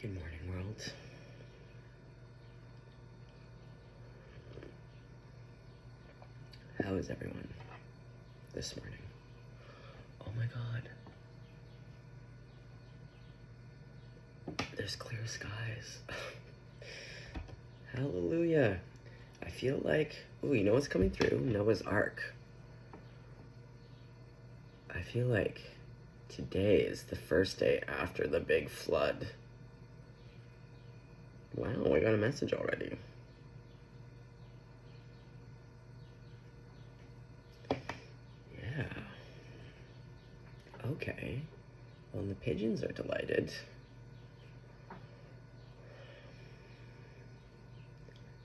Good morning, world. How is everyone this morning? Oh my god. There's clear skies. Hallelujah. I feel like, ooh, you know what's coming through? Noah's Ark. I feel like today is the first day after the big flood. Wow, we got a message already. Yeah. Okay. Well, the pigeons are delighted.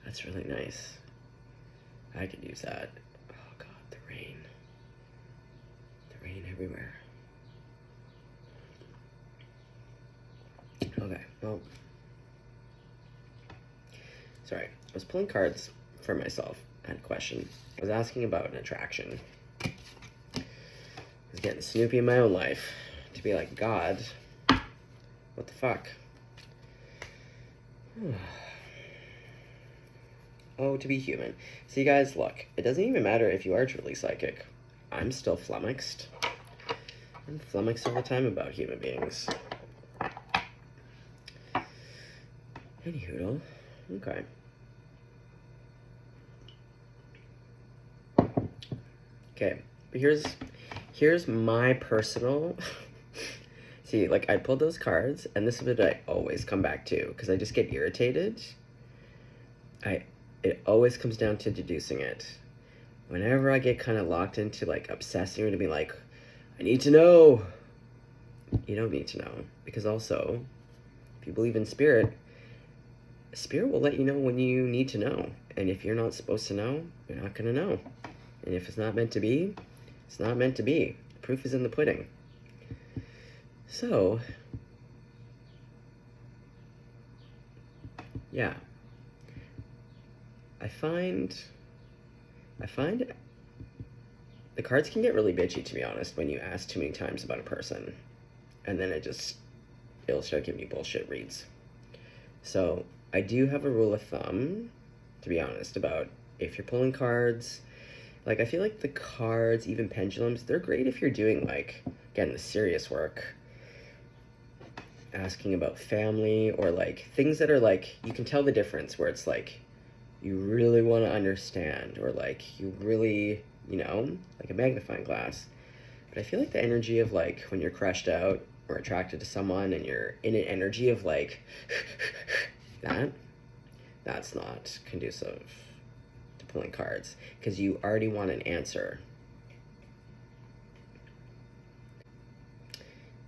That's really nice. I could use that. Oh god, the rain. The rain everywhere. Okay, well. Sorry, I was pulling cards for myself. I had a question. I was asking about an attraction. I was getting snoopy in my own life. To be like, God, what the fuck? Oh, to be human. See, guys, look, it doesn't even matter if you are truly psychic. I'm still flummoxed. I'm flummoxed all the time about human beings. Anyhoodle. Okay. Okay, but here's my personal... See, like, I pulled those cards, and this is what I always come back to, because I just get irritated. It always comes down to deducing it. Whenever I get kind of locked into, like, obsessing or to be like, I need to know. You don't need to know. Because also, if you believe in spirit will let you know when you need to know. And if you're not supposed to know, you're not going to know. And if it's not meant to be, it's not meant to be. The proof is in the pudding. So, yeah. I find the cards can get really bitchy, to be honest, when you ask too many times about a person. And then it'll start giving you bullshit reads. So, I do have a rule of thumb, to be honest, about if you're pulling cards. Like, I feel like the cards, even pendulums, they're great if you're doing, like, again, the serious work. Asking about family, or, like, things that are, like, you can tell the difference, where it's, like, you really want to understand, or, like, you really, like a magnifying glass. But I feel like the energy of, like, when you're crushed out or attracted to someone and you're in an energy of, like, that's not conducive to pulling cards, because you already want an answer.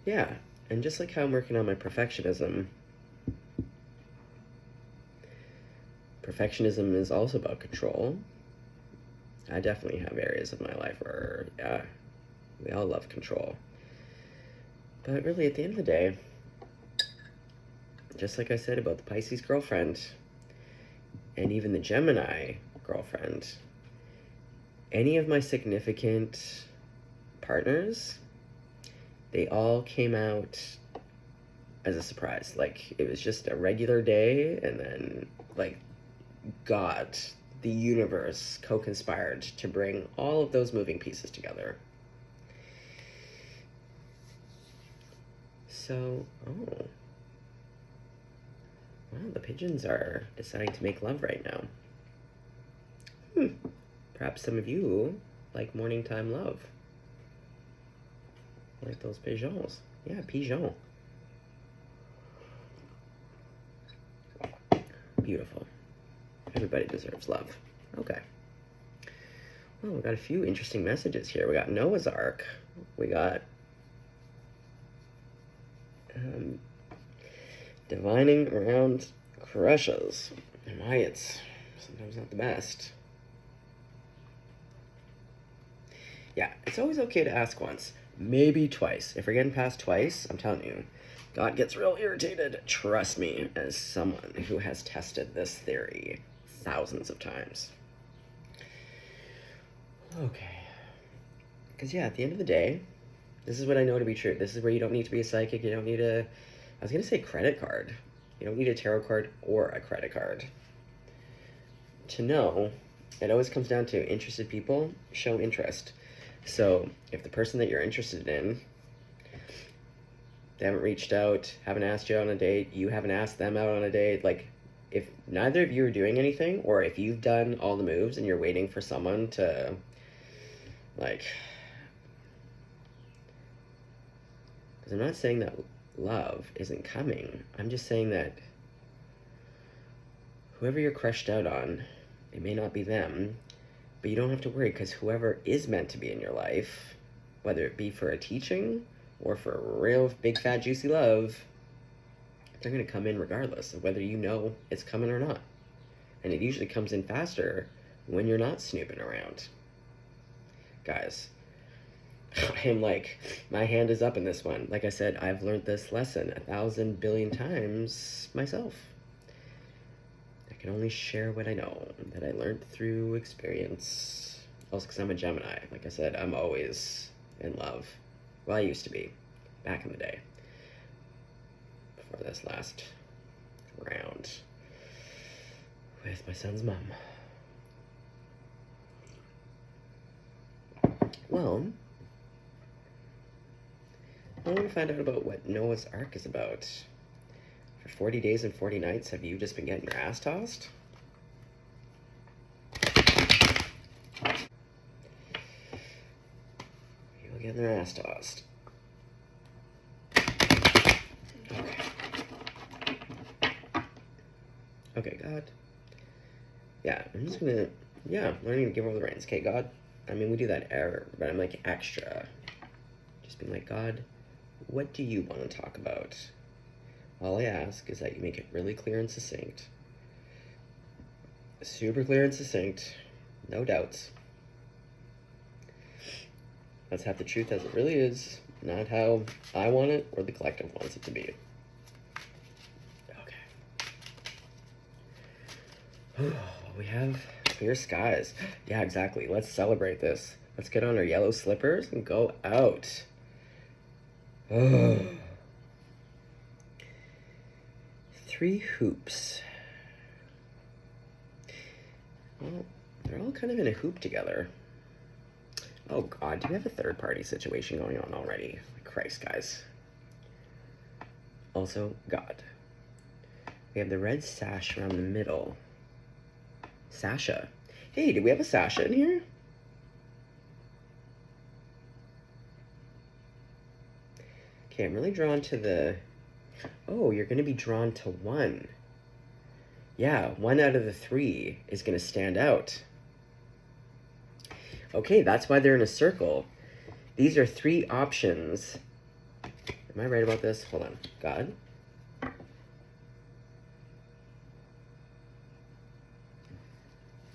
Yeah, and just like how I'm working on my perfectionism is also about control. I definitely have areas of my life where, yeah, we all love control. But really, at the end of the day, just like I said about the Pisces girlfriend, and even the Gemini girlfriend, any of my significant partners, they all came out as a surprise. Like, it was just a regular day, and then, like, God, the universe, co-conspired to bring all of those moving pieces together. So, wow, the pigeons are deciding to make love right now. Perhaps some of you like morning time love. Like those pigeons. Yeah, pigeon. Beautiful. Everybody deserves love. Okay. Well, we got a few interesting messages here. We got Noah's Ark. We got divining around crushes, and why it's sometimes not the best. Yeah, it's always okay to ask once, maybe twice. If we're getting past twice, I'm telling you, God gets real irritated. Trust me, as someone who has tested this theory thousands of times. Okay. Because, yeah, at the end of the day, this is what I know to be true. This is where you don't need to be a psychic. You don't need I was going to say credit card. You don't need a tarot card or a credit card. To know, it always comes down to interested people show interest. So if the person that you're interested in, they haven't reached out, haven't asked you out on a date, you haven't asked them out on a date, like, if neither of you are doing anything, or if you've done all the moves and you're waiting for someone to, like, because I'm not saying that love isn't coming. I'm just saying that whoever you're crushed out on, it may not be them, but you don't have to worry, because whoever is meant to be in your life, whether it be for a teaching or for a real big fat juicy love, they're going to come in regardless of whether you know it's coming or not. And it usually comes in faster when you're not snooping around. Guys, I'm like, my hand is up in this one. Like I said, I've learned this lesson 1,000 billion times myself. I can only share what I know that I learned through experience. Also, because I'm a Gemini. Like I said, I'm always in love. Well, I used to be, back in the day. Before this last round with my son's mom. Well, I want to find out about what Noah's Ark is about. For 40 days and 40 nights, have you just been getting your ass tossed? People getting their ass tossed. Okay, God. Yeah, I'm just gonna, learning to give over the reins. Okay, God. I mean, we do that error, but I'm like extra. Just being like, God, what do you want to talk about? All I ask is that you make it really clear and succinct. Super clear and succinct. No doubts. Let's have the truth as it really is, not how I want it or the collective wants it to be. Okay. We have clear skies. Yeah, exactly. Let's celebrate this. Let's get on our yellow slippers and go out. Oh. 3 hoops. Well, they're all kind of in a hoop together. Oh God, do we have a third party situation going on already? Christ, guys. Also, God. We have the red sash around the middle. Sasha. Hey, do we have a Sasha in here? Okay, I'm really drawn to the... Oh, you're going to be drawn to 1. Yeah, 1 out of the 3 is going to stand out. Okay, that's why they're in a circle. These are 3 options. Am I right about this? Hold on. God? Am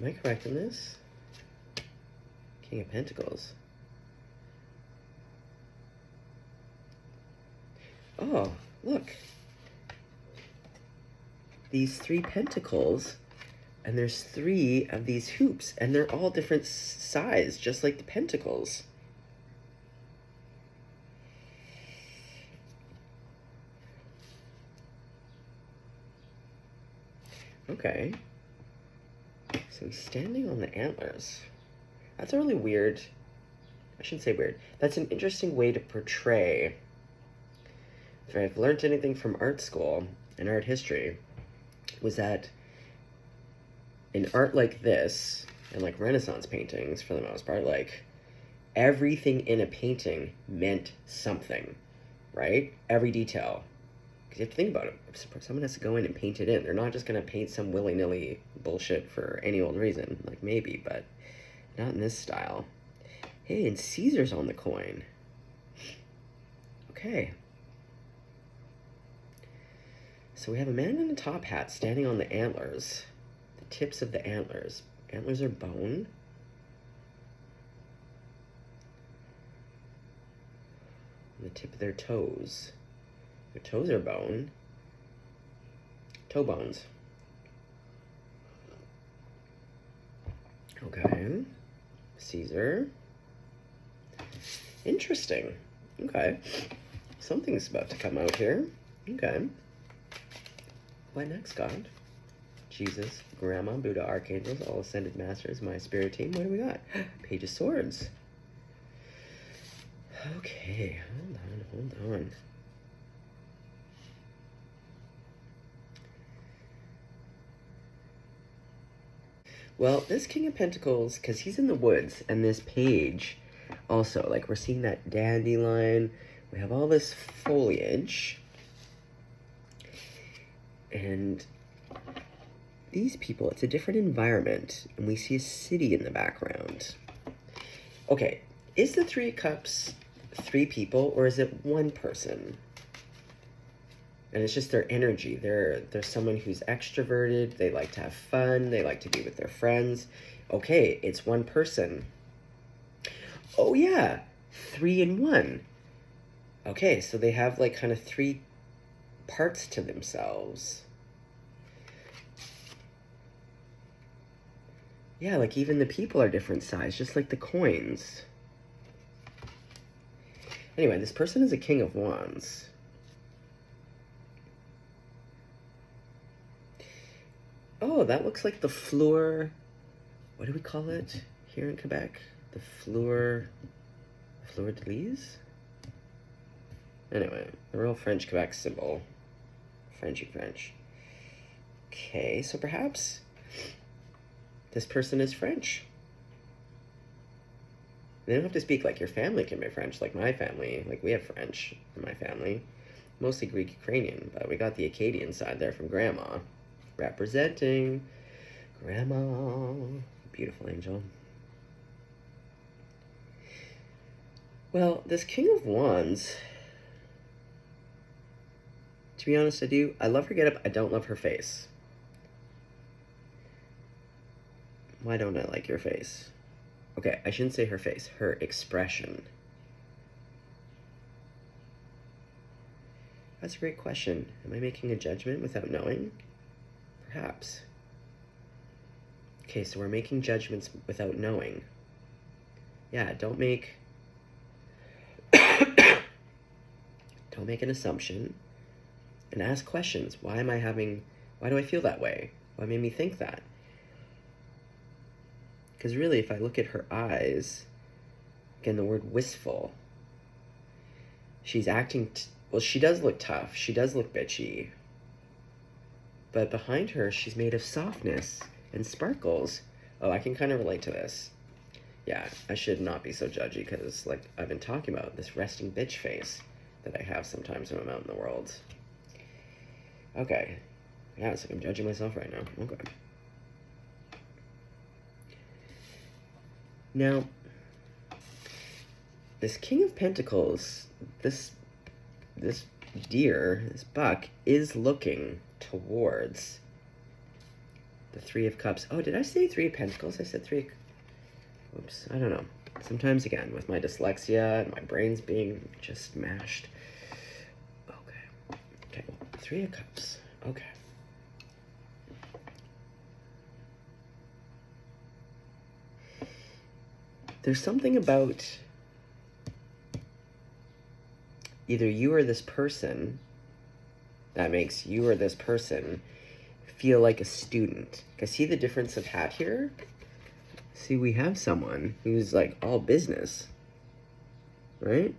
I correct in this? King of Pentacles. Oh, look. These 3 pentacles, and there's 3 of these hoops, and they're all different size, just like the pentacles. Okay. So he's standing on the antlers. That's a really weird, I shouldn't say weird, that's an interesting way to portray. If I've learned anything from art school and art history, was that in art like this, and like Renaissance paintings for the most part, like everything in a painting meant something, right? Every detail. Because you have to think about it. Someone has to go in and paint it in. They're not just going to paint some willy-nilly bullshit for any old reason. Like maybe, but not in this style. Hey, and Caesar's on the coin. Okay. So we have a man in a top hat standing on the antlers. The tips of the antlers. Antlers are bone. The tip of their toes. Their toes are bone. Toe bones. Okay. Caesar. Interesting. Okay. Something's about to come out here. Okay. What next, God? Jesus, Grandma, Buddha, Archangels, all ascended masters, my spirit team. What do we got? Page of Swords. Okay, hold on. Well, this King of Pentacles, because he's in the woods, and this page also, like, we're seeing that dandelion. We have all this foliage. And these people, it's a different environment, and we see a city in the background. Okay, is the Three of Cups 3 people, or is it 1 person? And it's just their energy. They're someone who's extroverted. They like to have fun. They like to be with their friends. Okay, it's 1 person. Oh yeah, 3 in 1. Okay, so they have like kind of 3 parts to themselves. Yeah, like even the people are different size, just like the coins. Anyway, this person is a King of Wands. Oh, that looks like the fleur. What do we call it here in Quebec? The fleur de lis? Anyway, the real French Quebec symbol. Frenchy French. Okay, so perhaps this person is French. They don't have to speak like your family can be French, like my family. Like we have French in my family. Mostly Greek Ukrainian, but we got the Acadian side there from Grandma. Representing Grandma. Beautiful angel. Well, this King of Wands, to be honest, I love her getup. I don't love her face. Why don't I like your face? Okay, I shouldn't say her face, her expression. That's a great question. Am I making a judgment without knowing? Perhaps. Okay, so we're making judgments without knowing. Yeah, don't make don't make an assumption and ask questions. Why do I feel that way? What made me think that? Because really, if I look at her eyes, again, the word wistful, she's acting, well, she does look tough. She does look bitchy. But behind her, she's made of softness and sparkles. Oh, I can kind of relate to this. Yeah, I should not be so judgy because, like, I've been talking about this resting bitch face that I have sometimes when I'm out in the world. Okay. Yeah, it's like I'm judging myself right now. Okay. Now, this King of Pentacles, this deer, this buck, is looking towards the Three of Cups. Oh, did I say 3 of Pentacles? I said 3. Oops, I don't know. Sometimes, again, with my dyslexia and my brain's being just mashed. Okay, well, 3 of Cups. Okay. There's something about either you or this person that makes you or this person feel like a student. Because see the difference of hat here? See, we have someone who's like all business, right?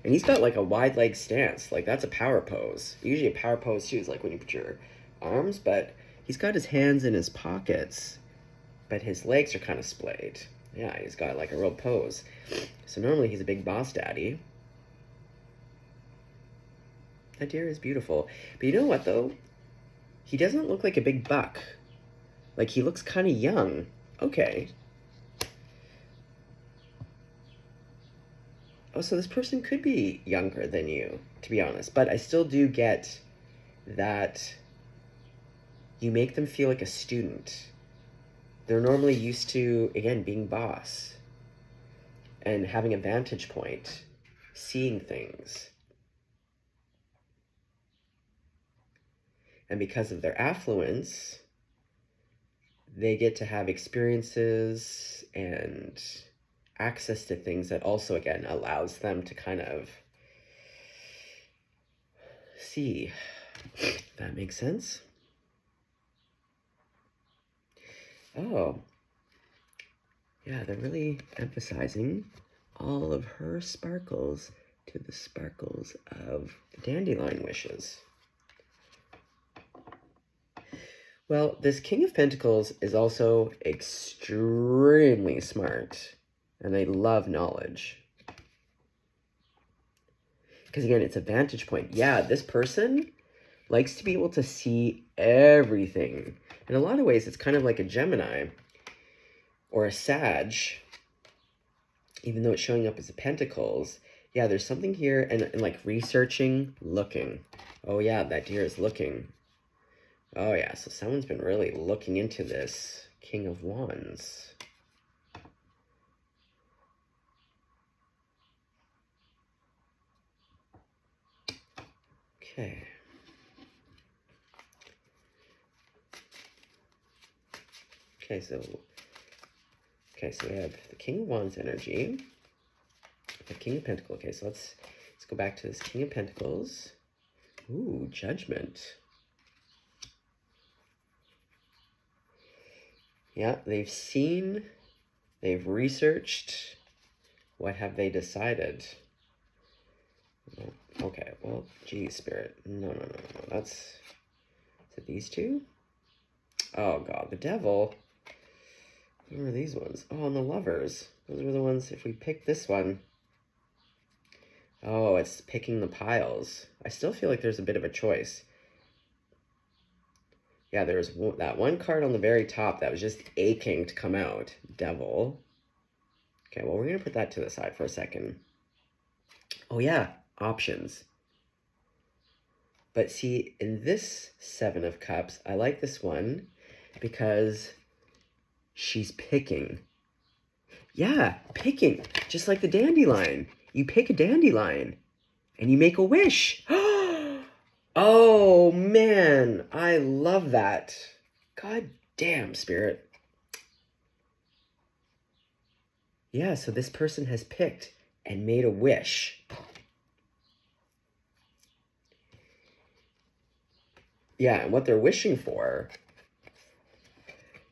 And he's got like a wide leg stance. Like that's a power pose. Usually a power pose too is like when you put your arms, but he's got his hands in his pockets, but his legs are kind of splayed. Yeah, he's got like a real pose. So normally he's a big boss daddy. That deer is beautiful. But you know what though? He doesn't look like a big buck. Like he looks kind of young. Okay. Oh, so this person could be younger than you, to be honest. But I still do get that you make them feel like a student. They're normally used to, again, being boss and having a vantage point, seeing things. And because of their affluence, they get to have experiences and access to things that also, again, allows them to kind of see. If that makes sense? Oh, yeah, they're really emphasizing all of her sparkles to the sparkles of the dandelion wishes. Well, this King of Pentacles is also extremely smart, and they love knowledge. Because again, it's a vantage point. Yeah, this person likes to be able to see everything. In a lot of ways, it's kind of like a Gemini or a Sag, even though it's showing up as a Pentacles. Yeah, there's something here, and like researching, looking. Oh yeah, that deer is looking. Oh yeah, so someone's been really looking into this King of Wands. Okay. Okay, so we have the King of Wands energy, the King of Pentacles. Okay, so let's go back to this King of Pentacles. Ooh, Judgment. Yeah, they've seen, they've researched. What have they decided? Okay, well, geez, Spirit. No. That's, is it these two? Oh, God, the Devil. What were these ones? Oh, and the Lovers. Those were the ones, if we pick this one. Oh, it's picking the piles. I still feel like there's a bit of a choice. Yeah, there was that one card on the very top that was just aching to come out. Devil. Okay, well, we're going to put that to the side for a second. Oh, yeah, options. But see, in this Seven of Cups, I like this one because she's picking. Yeah, picking. Just like the dandelion. You pick a dandelion and you make a wish. Oh, man. I love that. God damn, Spirit. Yeah, so this person has picked and made a wish. Yeah, and what they're wishing for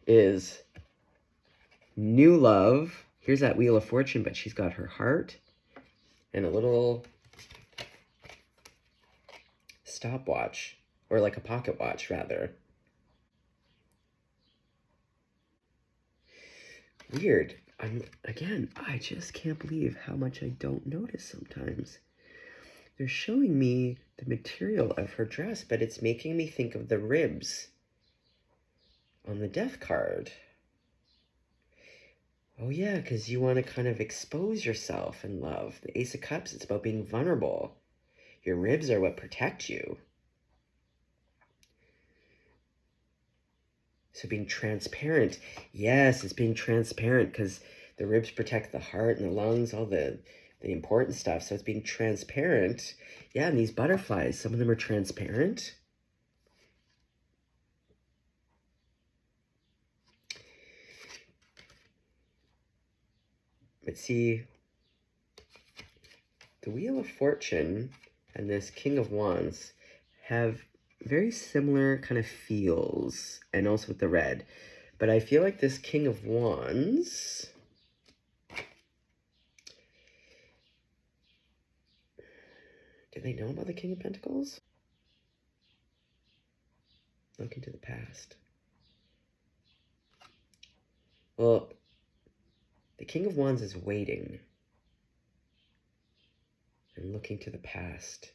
is new love. Here's that Wheel of Fortune, but she's got her heart and a little stopwatch, or like a pocket watch, rather. Weird. I just can't believe how much I don't notice sometimes. They're showing me the material of her dress, but it's making me think of the ribs on the Death card. Oh yeah, because you want to kind of expose yourself in love. The Ace of Cups, it's about being vulnerable. Your ribs are what protect you. So being transparent. Yes, it's being transparent because the ribs protect the heart and the lungs, all the important stuff. So it's being transparent. Yeah, and these butterflies, some of them are transparent. But see, the Wheel of Fortune and this King of Wands have very similar kind of feels, and also with the red. But I feel like this King of Wands, do they know about the King of Pentacles? Look into the past. Well, the King of Wands is waiting and looking to the past.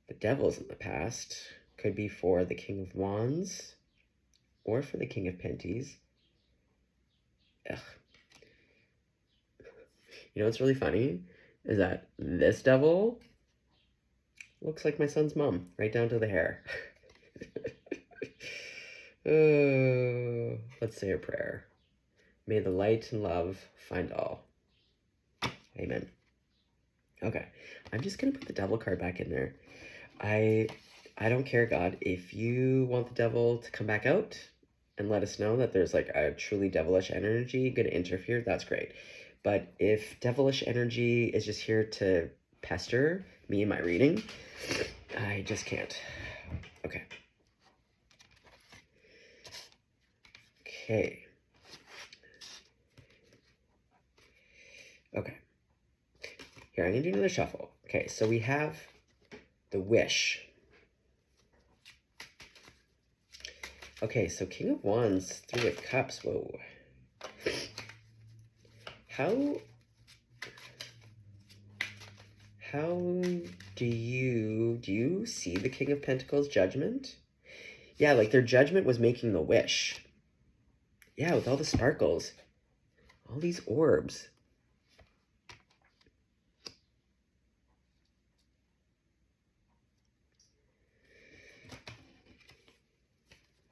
The Devil's in the past. Could be for the King of Wands or for the King of Penties. Ugh. You know what's really funny is that this devil looks like my son's mom, right down to the hair. Let's say a prayer. May the light and love find all. Amen. Okay, I'm just gonna put the Devil card back in there. I don't care, God. If you want the Devil to come back out and let us know that there's like a truly devilish energy gonna interfere, that's great. But if devilish energy is just here to pester me in my reading, I just can't. Okay. Okay. Here, I'm going to do another shuffle. Okay, so we have the Wish. Okay, so King of Wands, Three of Cups. Whoa. How do you see the King of Pentacles judgment? Yeah, like their judgment was making the wish. Yeah, with all the sparkles. All these orbs.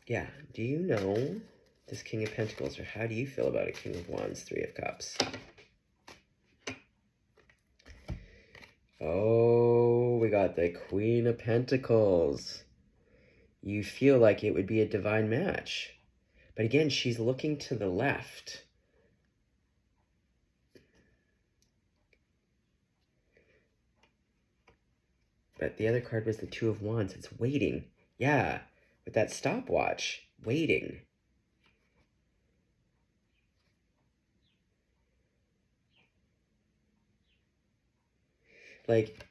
Yeah, do you know this King of Pentacles, or how do you feel about a King of Wands, Three of Cups? Oh, we got the Queen of Pentacles. You feel like it would be a divine match. But again, she's looking to the left. But the other card was the Two of Wands. It's waiting. Yeah, with that stopwatch. Waiting. Like,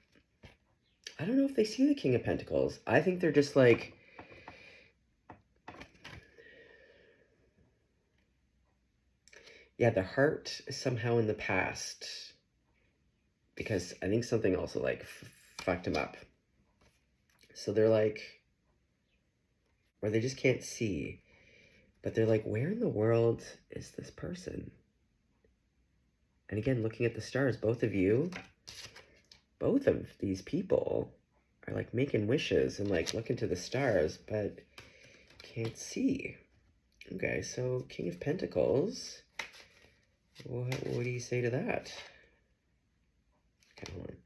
I don't know if they see the King of Pentacles. I think they're just like... Yeah, the heart is somehow in the past. Because I think something also, like, fucked him up. So they're like... Or they just can't see. But they're like, where in the world is this person? And again, looking at the stars, both of these people are like making wishes and like looking to the stars, but can't see. Okay, so King of Pentacles. What do you say to that? Okay, hold on.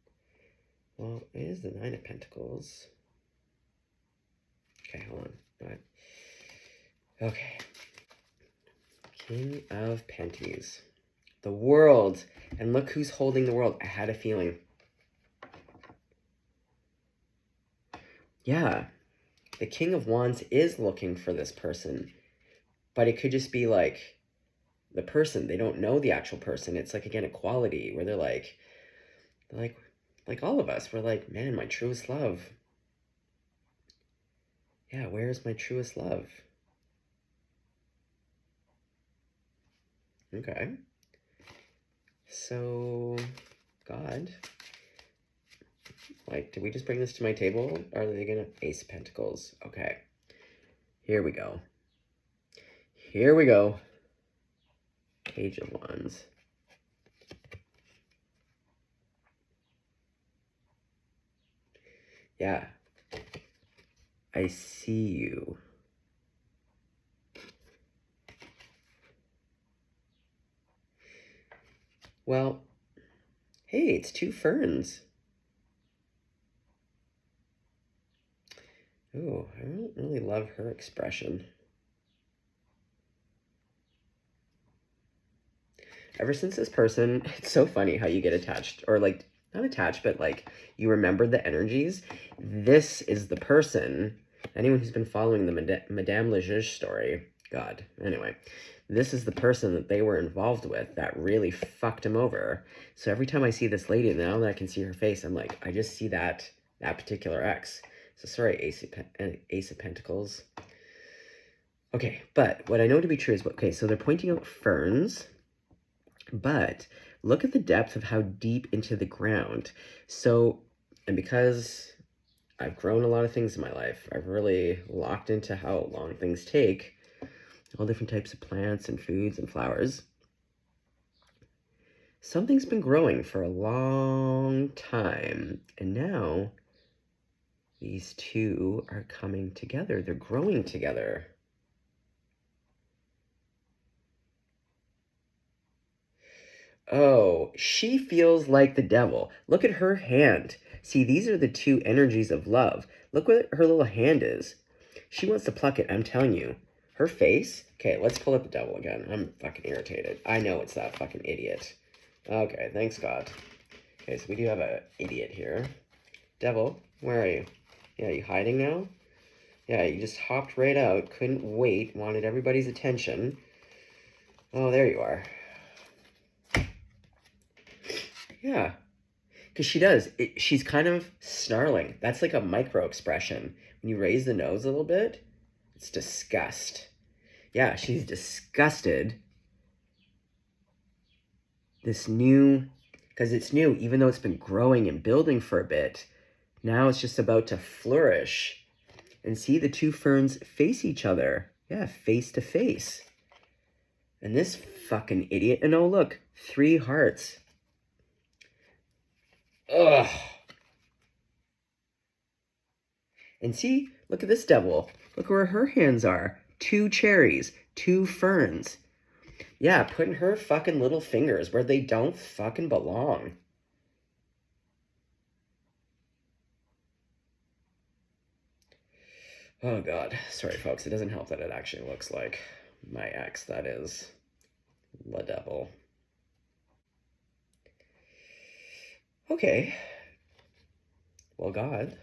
Well, it is the Nine of Pentacles. Okay, hold on. All right. Okay. King of Penties. The World. And look who's holding the world. I had a feeling. Yeah. The King of Wands is looking for this person. But it could just be like the person. They don't know the actual person. It's like, again, equality where they're like all of us. We're like, man, my truest love. Yeah, where's my truest love? Okay. So, God, like, did we just bring this to my table? Or are they gonna Ace of Pentacles? Okay. Here we go. Here we go. Page of Wands. Yeah. I see you. Well, hey, it's two ferns. Oh, I don't really love her expression. Ever since this person, it's so funny how you get attached, or like, not attached, but like, you remember the energies. This is the person, anyone who's been following the Madame Lejuge story, God, anyway, this is the person that they were involved with that really fucked him over. So every time I see this lady, now that I can see her face, I'm like, I just see that particular ex. So sorry, Ace of Pentacles. Okay, but what I know to be true is, okay, so they're pointing out ferns, but look at the depth of how deep into the ground. So, and because I've grown a lot of things in my life, I've really locked into how long things take, all different types of plants and foods and flowers. Something's been growing for a long time, and now these two are coming together. They're growing together. Oh, she feels like the devil. Look at her hand. See, these are the two energies of love. Look what her little hand is. She wants to pluck it, I'm telling you. Her face? Okay, let's pull up the devil again. I'm fucking irritated. I know it's that fucking idiot. Okay, thanks God. Okay, so we do have an idiot here. Devil, where are you? Yeah, you hiding now? Yeah, you just hopped right out, couldn't wait, wanted everybody's attention. Oh, there you are. Yeah. Because she does. She's kind of snarling. That's like a micro expression. When you raise the nose a little bit, it's disgust. Yeah, she's disgusted. This new, because it's new, even though it's been growing and building for a bit, now it's just about to flourish. And see, the two ferns face each other. Yeah, face to face. And this fucking idiot, and oh look, 3 hearts. Ugh. And see, look at this devil. Look where her hands are. 2 cherries, 2 ferns. Yeah, putting her fucking little fingers where they don't fucking belong. Oh god, sorry folks, it doesn't help that it actually looks like my ex, that is the devil. Okay. Well, God,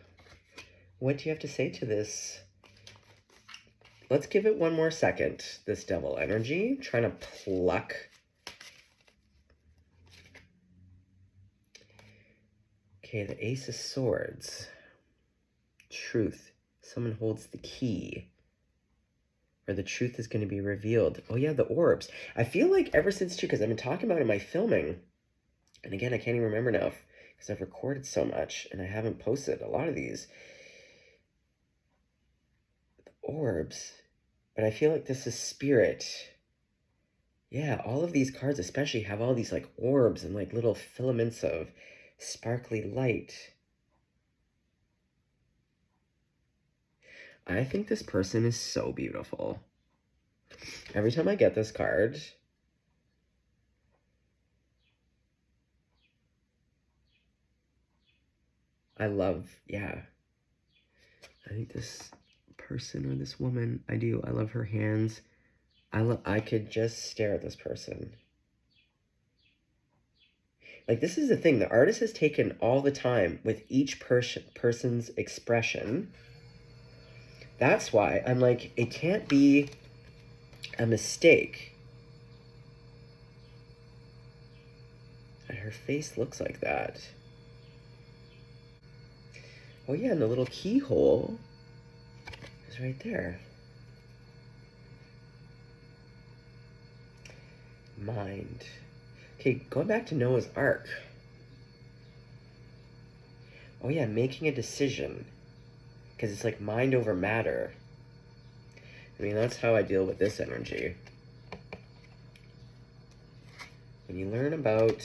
what do you have to say to this? Let's give it one more second, this devil energy, trying to pluck. Okay, the Ace of Swords. Truth. Someone holds the key. Or the truth is going to be revealed. Oh yeah, the orbs. I feel like ever since too, because I've been talking about it in my filming, and again, I can't even remember now because I've recorded so much and I haven't posted a lot of these. The orbs. But I feel like this is spirit. Yeah, all of these cards especially have all these like orbs and like little filaments of sparkly light. I think this person is so beautiful. Every time I get this card, I love, yeah. I think this person or this woman, I do. I love her hands. I could just stare at this person. Like, this is the thing. The artist has taken all the time with each person's expression. That's why I'm like, it can't be a mistake. And her face looks like that. Oh yeah, and the little keyhole is right there. Mind. Okay, going back to Noah's Ark. Oh yeah, making a decision. Because it's like mind over matter. I mean, that's how I deal with this energy. When you learn about...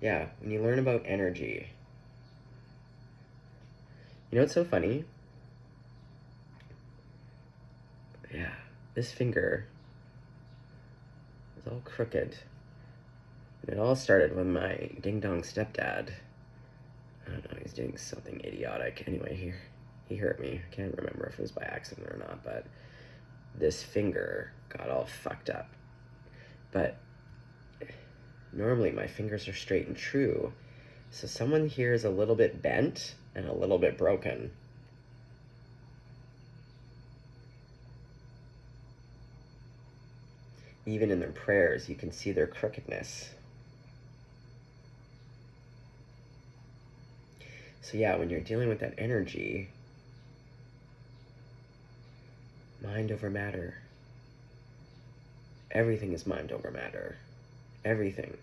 Yeah, when you learn about energy. You know what's so funny? Yeah, this finger is all crooked. And it all started when my ding-dong stepdad, I don't know, he's doing something idiotic. Anyway, he hurt me. I can't remember if it was by accident or not, but this finger got all fucked up. But normally my fingers are straight and true. So someone here is a little bit bent and a little bit broken. Even in their prayers, you can see their crookedness. So yeah, when you're dealing with that energy, mind over matter. Everything is mind over matter. Everything.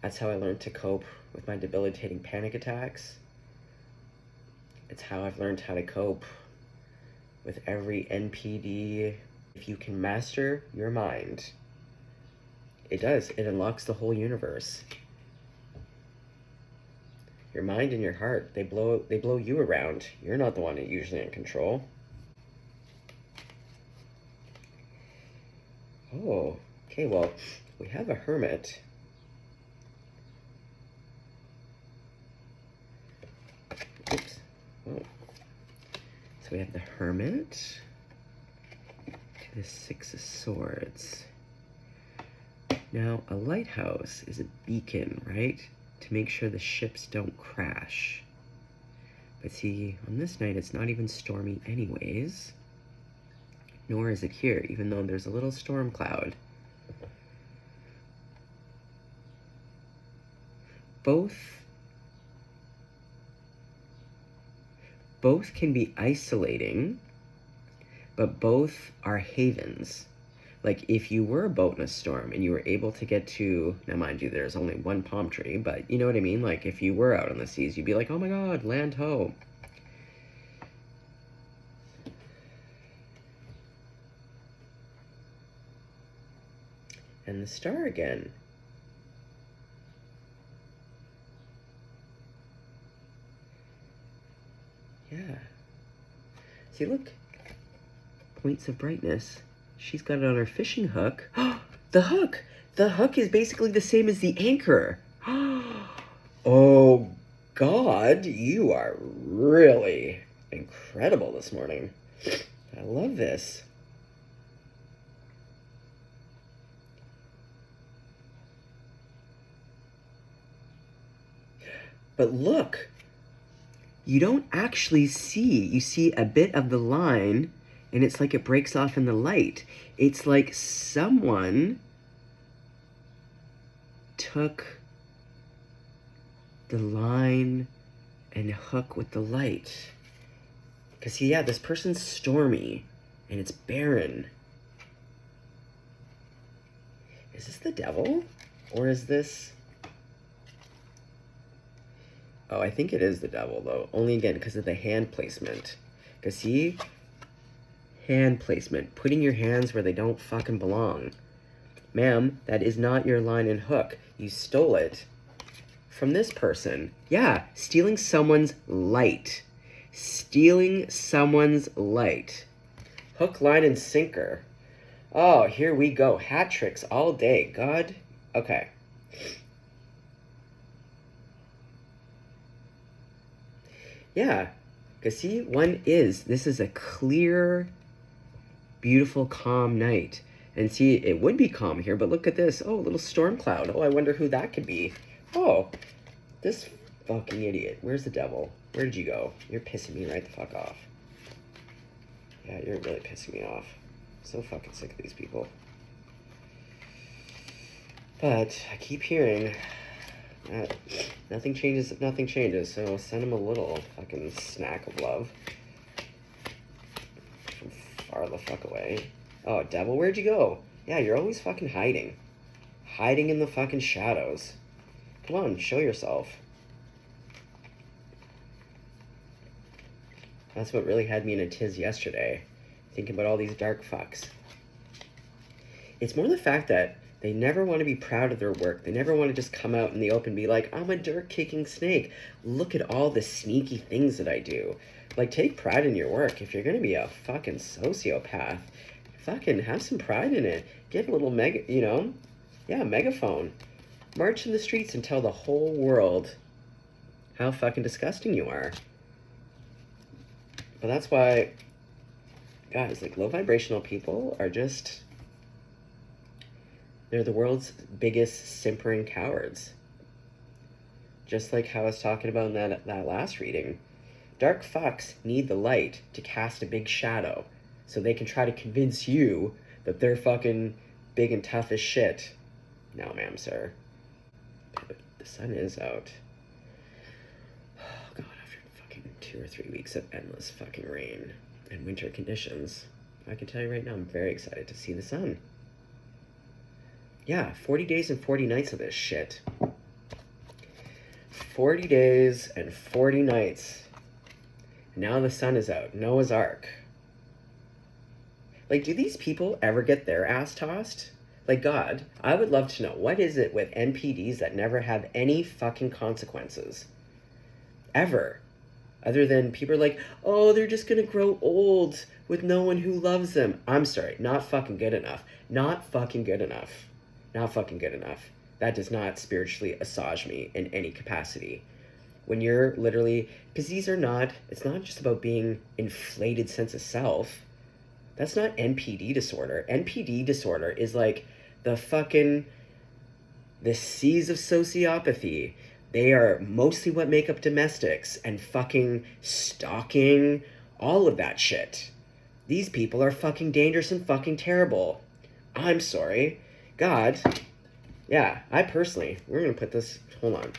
That's how I learned to cope with my debilitating panic attacks. It's how I've learned how to cope with every NPD. If you can master your mind, it does. It unlocks the whole universe. Your mind and your heart, they blow you around. You're not the one usually in control. Oh, okay, well, we have a hermit. Oops. Oh. So we have the hermit to the 6 of Swords. Now, a lighthouse is a beacon, right? To make sure the ships don't crash. But see, on this night, it's not even stormy anyways. nor is it here, even though there's a little storm cloud. Both can be isolating, but both are havens. Like, if you were a boat in a storm and you were able to get to, now mind you, there's only one palm tree, but you know what I mean? Like, if you were out on the seas, you'd be like, oh my god, land ho. And the star again. Yeah. See, look. Points of brightness. She's got it on her fishing hook. The hook! The hook is basically the same as the anchor. Oh, God, you are really incredible this morning. I love this. But look, you don't actually see. You see a bit of the line, and it's like it breaks off in the light. It's like someone took the line and hook with the light. Because, yeah, this person's stormy, and it's barren. Is this the devil? Or is this... Oh, I think it is the devil, though. Only, again, because of the hand placement. Because, see? Hand placement. Putting your hands where they don't fucking belong. Ma'am, that is not your line and hook. You stole it from this person. Yeah, stealing someone's light. Stealing someone's light. Hook, line, and sinker. Oh, here we go. Hat tricks all day. God. Okay. Yeah, because see, this is a clear, beautiful, calm night. And see, it would be calm here, but look at this. Oh, a little storm cloud. Oh, I wonder who that could be. Oh, this fucking idiot. Where's the devil? Where did you go? You're pissing me right the fuck off. Yeah, you're really pissing me off. So fucking sick of these people. But I keep hearing that nothing changes if nothing changes, so send him a little fucking snack of love from far the fuck away. Oh, devil, where'd you go? Yeah, you're always fucking hiding. Hiding in the fucking shadows. Come on, show yourself. That's what really had me in a tiz yesterday, thinking about all these dark fucks. It's more the fact that they never want to be proud of their work. They never want to just come out in the open and be like, I'm a dirt-kicking snake. Look at all the sneaky things that I do. Like, take pride in your work. If you're going to be a fucking sociopath, fucking have some pride in it. Get a little megaphone. March in the streets and tell the whole world how fucking disgusting you are. But that's why, guys, like, low vibrational people are just... They're the world's biggest simpering cowards. Just like how I was talking about in that last reading. Dark fucks need the light to cast a big shadow so they can try to convince you that they're fucking big and tough as shit. No, ma'am, sir. But the sun is out. Oh, God, after fucking 2 or 3 weeks of endless fucking rain and winter conditions, I can tell you right now, I'm very excited to see the sun. Yeah, 40 days and 40 nights of this shit. 40 days and 40 nights. Now the sun is out. Noah's Ark. Like, do these people ever get their ass tossed? Like, God, I would love to know, what is it with NPDs that never have any fucking consequences? Ever. Other than people are like, oh, they're just gonna grow old with no one who loves them. I'm sorry, not fucking good enough. Not fucking good enough. Not fucking good enough. That does not spiritually assuage me in any capacity. When you're literally, because it's not just about being inflated sense of self. That's not NPD disorder. NPD disorder is like the seas of sociopathy. They are mostly what make up domestics and fucking stalking, all of that shit. These people are fucking dangerous and fucking terrible. I'm sorry. God. Yeah, we're gonna put this, hold on.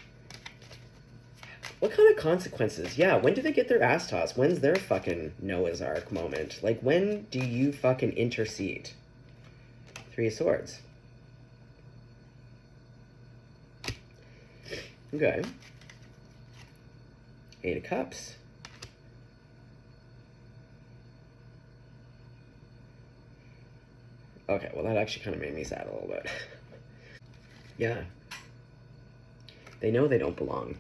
What kind of consequences? Yeah, when do they get their ass tossed? When's their fucking Noah's Ark moment? Like, when do you fucking intercede? Three of Swords. Okay. Eight of Cups. Okay, well, that actually kind of made me sad a little bit. Yeah. They know they don't belong.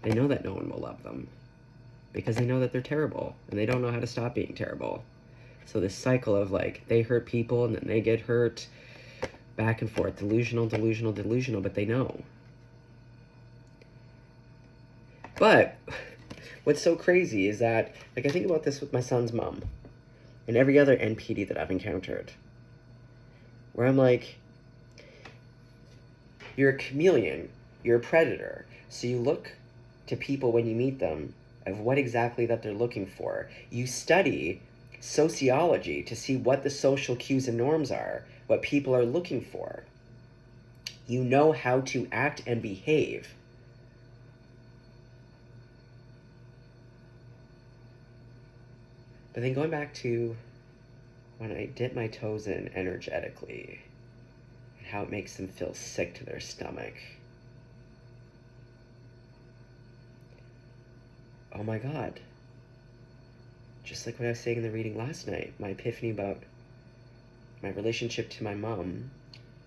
They know that no one will love them. Because they know that they're terrible. And they don't know how to stop being terrible. So this cycle of, like, they hurt people and then they get hurt. Back and forth. Delusional, delusional, delusional. But they know. But what's so crazy is that, like, I think about this with my son's mom. And every other NPD that I've encountered. Where I'm like, you're a chameleon. You're a predator. So you look to people when you meet them of what exactly that they're looking for. You study sociology to see what the social cues and norms are, what people are looking for. You know how to act and behave. But then going back to when I dip my toes in energetically, and how it makes them feel sick to their stomach. Oh my God. Just like what I was saying in the reading last night, my epiphany about my relationship to my mom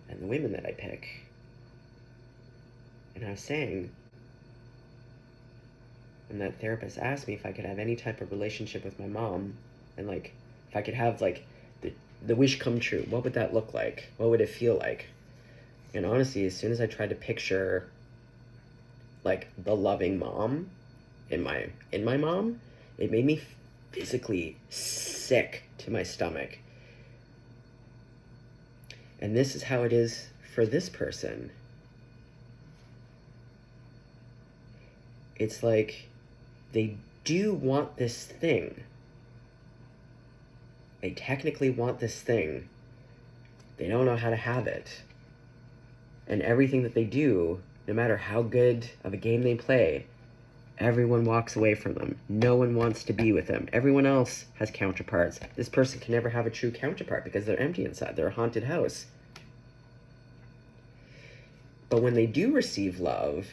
and the women that I pick. And I was saying, when that therapist asked me if I could have any type of relationship with my mom, and like, if I could have like the wish come true, what would that look like? What would it feel like? And honestly, as soon as I tried to picture like the loving mom in my mom, it made me physically sick to my stomach. And this is how it is for this person. It's like they do want this thing. They technically want this thing. They don't know how to have it. And everything that they do, no matter how good of a game they play, everyone walks away from them. No one wants to be with them. Everyone else has counterparts. This person can never have a true counterpart because they're empty inside. They're a haunted house. But when they do receive love,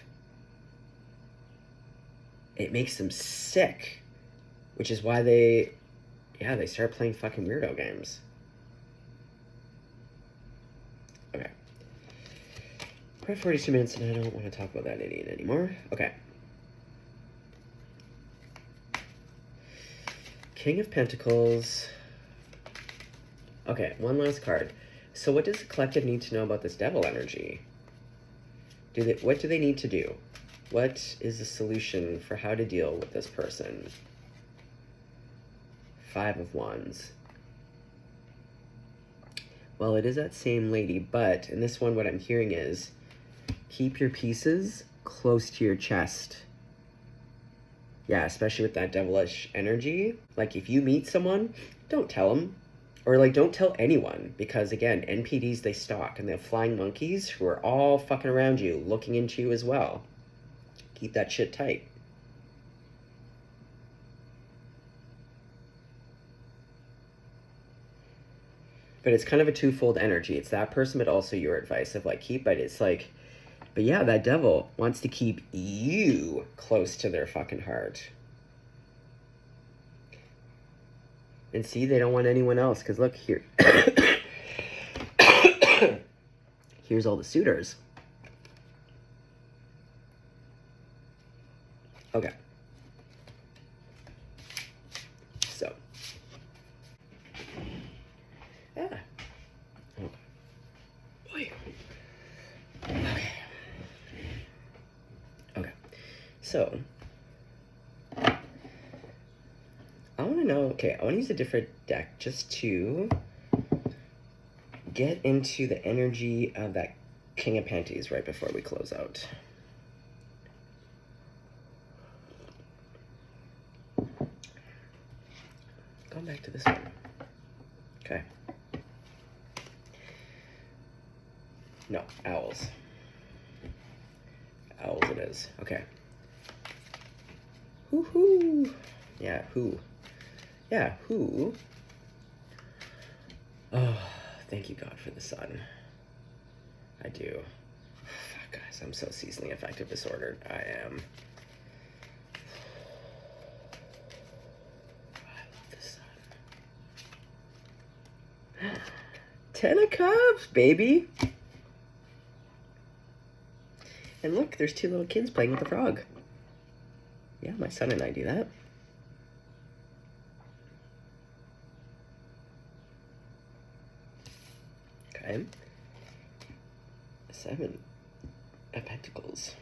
it makes them sick. Which is why they start playing fucking weirdo games. Okay. We're at 42 minutes and I don't want to talk about that idiot anymore. Okay. King of Pentacles. Okay, one last card. So what does the collective need to know about this devil energy? What do they need to do? What is the solution for how to deal with this person? Five of Wands. Well, it is that same lady, but in this one, what I'm hearing is keep your pieces close to your chest. Yeah, especially with that devilish energy. Like, if you meet someone, don't tell them. Or, like, don't tell anyone. Because, again, NPDs, they stalk. And they have flying monkeys who are all fucking around you, looking into you as well. Keep that shit tight. But it's kind of a twofold energy. It's that person, but also your advice of, like, keep it. It's like, but yeah, that devil wants to keep you close to their fucking heart. And see, they don't want anyone else. Because look here. Here's all the suitors. Okay. So. Yeah. Oh. Boy. Okay. Okay. So. I want to know, okay, I want to use a different deck just to get into the energy of that King of Panties right before we close out. Going back to this one. Okay. No, owls. Owls it is. Okay. Woohoo! Yeah, who? Yeah, who? Oh, thank you, God, for the sun. I do. Fuck, guys, I'm so seasonally affective disordered. I am. I love the sun. 10 of Cups, baby! And look, there's 2 little kids playing with the frog. Yeah, my son and I do that. Okay. 7 of Pentacles.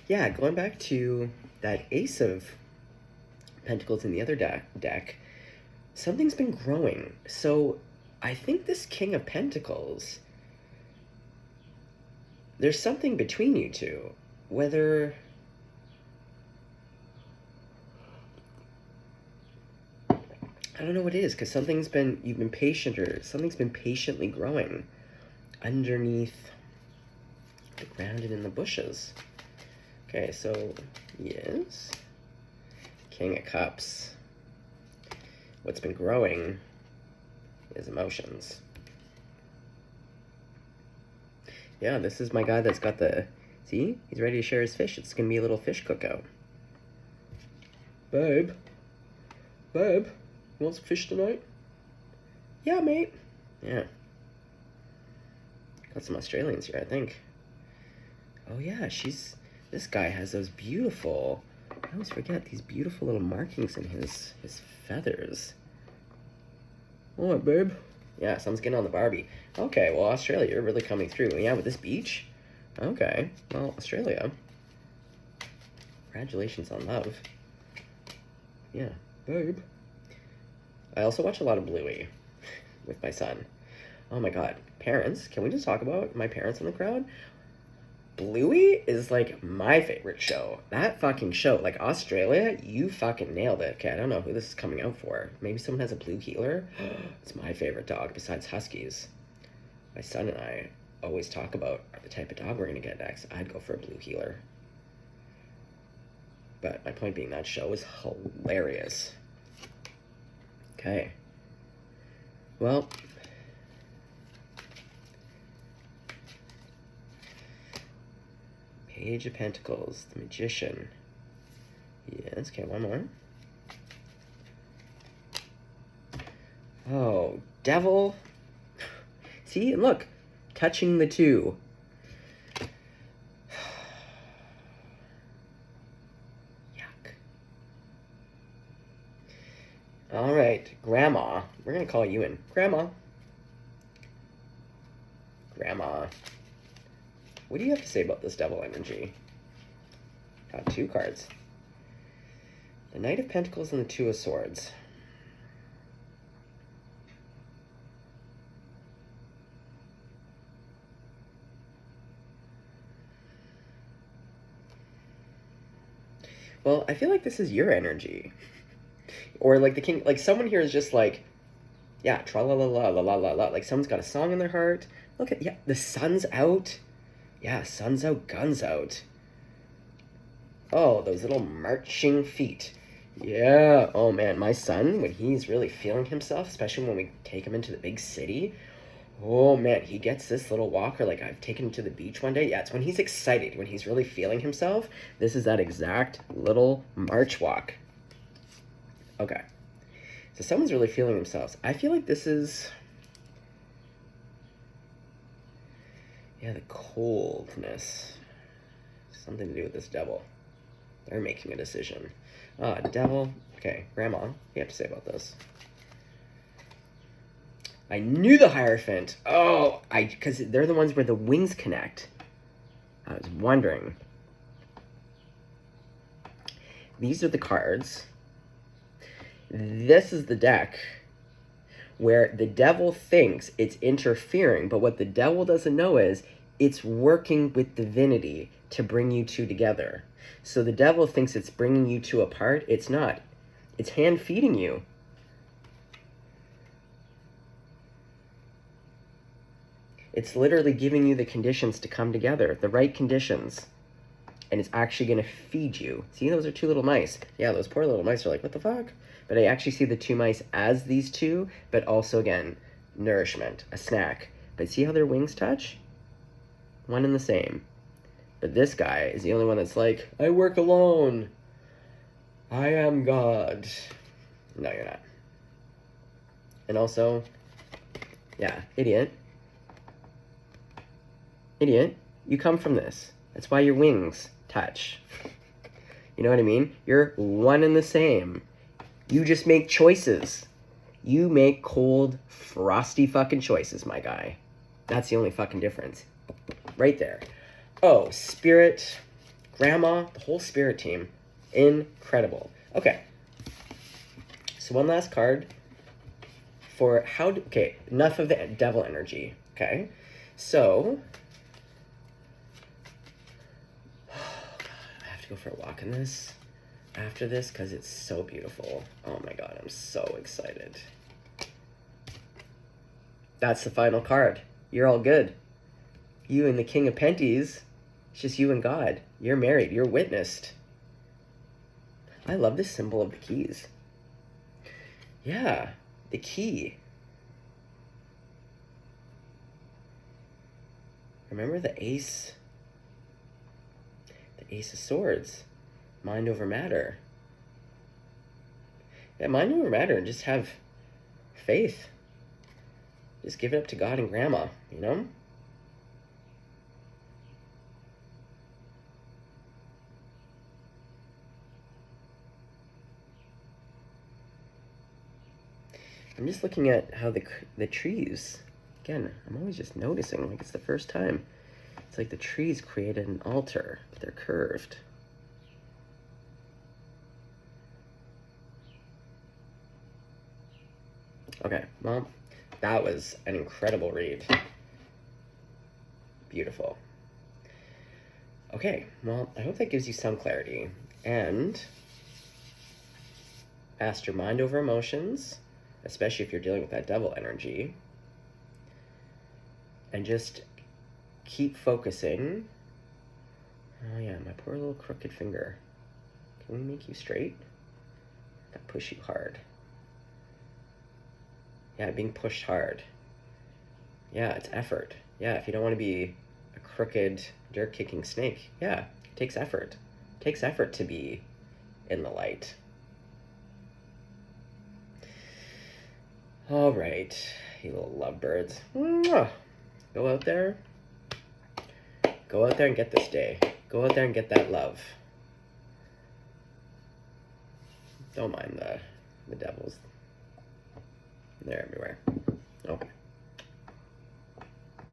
Yeah, going back to that Ace of Pentacles in the other deck, something's been growing. So I think this King of Pentacles, there's something between you two. Whether... I don't know what it is, because you've been patient, or something's been patiently growing underneath the ground and in the bushes. Okay, so, yes. King of Cups. What's been growing is emotions. Yeah, this is my guy that's got the... See? He's ready to share his fish. It's going to be a little fish cookout. Babe? Babe? You want some fish tonight? Yeah, mate. Yeah. Got some Australians here, I think. Oh, yeah, this guy has those beautiful... I always forget these beautiful little markings in his feathers. All right, babe. Yeah, someone's getting on the Barbie. Okay, well, Australia, you're really coming through. Yeah, with this beach? Okay, well, Australia. Congratulations on love. Yeah, babe. I also watch a lot of Bluey with my son. Oh my God. Parents, can we just talk about my parents in the crowd? Bluey is like my favorite show. That fucking show. Like Australia, you fucking nailed it. Okay, I don't know who this is coming out for. Maybe someone has a blue heeler. It's my favorite dog besides Huskies. My son and I always talk about the type of dog we're gonna get next. I'd go for a blue heeler. But my point being, that show is hilarious. Okay. Well, Page of Pentacles, the Magician. Yes, okay, one more. Oh, Devil. See, and look, touching the 2. Yuck. All right, Grandma. We're going to call you in. Grandma. Grandma. What do you have to say about this Devil energy? Got 2 cards. The Knight of Pentacles and the 2 of Swords. Well, I feel like this is your energy. Or like the king, like someone here is just like, yeah, tra-la-la-la-la-la-la-la. Like someone's got a song in their heart. Look at, yeah, the sun's out. Yeah, sun's out, guns out. Oh, those little marching feet. Yeah, oh man, my son, when he's really feeling himself, especially when we take him into the big city, oh man, he gets this little walker. Like I've taken him to the beach one day. Yeah, it's when he's excited, when he's really feeling himself. This is that exact little march walk. Okay. So someone's really feeling themselves. I feel like this is... Yeah, the coldness. Something to do with this Devil. They're making a decision. Devil. Okay, Grandma, what do you have to say about this? I knew the Hierophant. Oh, because they're the ones where the wings connect. I was wondering. These are the cards. This is the deck. where the devil thinks it's interfering, but what the devil doesn't know is it's working with divinity to bring you two together. So the devil thinks it's bringing you two apart. It's not. It's hand feeding you. It's literally giving you the conditions to come together, the right conditions. And it's actually going to feed you. See, those are two little mice. Yeah, those poor little mice are like, what the fuck? But I actually see the two mice as these two, but also, again, nourishment, a snack. But see how their wings touch? One and the same. But this guy is the only one that's like, I work alone. I am God. No, you're not. And also, yeah, idiot. Idiot, you come from this. That's why your wings touch. You know what I mean? You're one and the same. You just make choices. You make cold, frosty fucking choices, my guy. That's the only fucking difference. Right there. Oh, Spirit, Grandma, the whole Spirit team. Incredible. Okay. So one last card for how to... Okay, enough of the devil energy. Okay. So... go for a walk in this after this because it's so beautiful. Oh my god, I'm so excited. That's the final card. You're all good. You and the King of Penties. It's just you and God. You're married. You're witnessed. I love this symbol of the keys. Yeah, the key. Remember the ace? Ace of Swords. Mind over matter. Yeah, mind over matter and just have faith. Just give it up to God and Grandma, you know? I'm just looking at how the trees, again, I'm always just noticing, like it's the first time. It's like the trees created an altar, but they're curved. Okay, well, that was an incredible read. Beautiful. Okay, well, I hope that gives you some clarity. And ask your mind over emotions, especially if you're dealing with that devil energy. And just keep focusing. Oh yeah, my poor little crooked finger. Can we make you straight? That push you hard. Yeah, being pushed hard. Yeah, it's effort. Yeah, if you don't want to be a crooked, dirt-kicking snake, yeah, it takes effort. It takes effort to be in the light. All right, you little lovebirds. Mwah. Go out there. Go out there and get this day. Go out there and get that love. Don't mind the devils. They're everywhere. Okay.